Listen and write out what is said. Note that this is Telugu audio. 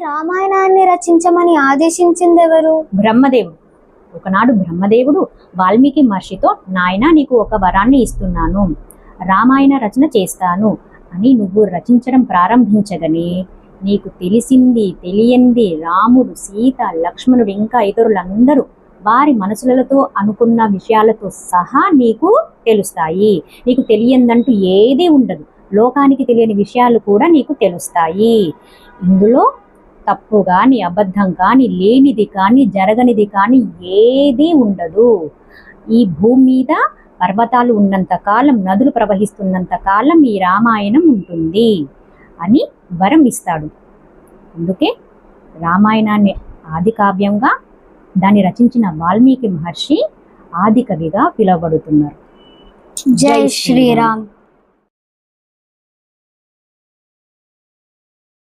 రామాయణాన్ని రచించమని ఆదేశించింది ఎవరు? బ్రహ్మదేవుడు. ఒకనాడు బ్రహ్మదేవుడు వాల్మీకి మహర్షితో, నాయనా నీకు ఒక వరాన్ని ఇస్తున్నాను, రామాయణ రచన చేస్తాను అని నువ్వు రచించడం ప్రారంభించగానే నీకు తెలిసింది తెలియంది రాముడు, సీత, లక్ష్మణుడు ఇంకా ఇతరులందరూ వారి మనసులతో అనుకున్న విషయాలతో సహా నీకు తెలుస్తాయి. నీకు తెలియందంటూ ఏదీ ఉండదు. లోకానికి తెలియని విషయాలు కూడా నీకు తెలుస్తాయి. ఇందులో తప్పు కానీ, అబద్ధం కానీ, లేనిది కానీ, జరగనిది కానీ ఏదీ ఉండదు. ఈ భూమి మీద పర్వతాలు ఉన్నంత కాలం, నదులు ప్రవహిస్తున్నంత కాలం ఈ రామాయణం ఉంటుంది అని వరం ఇస్తాడు. అందుకే రామాయణాన్ని ఆది కావ్యంగా, దాన్ని రచించిన వాల్మీకి మహర్షి ఆది కవిగా పిలువబడుతున్నారు. జై శ్రీరామ్.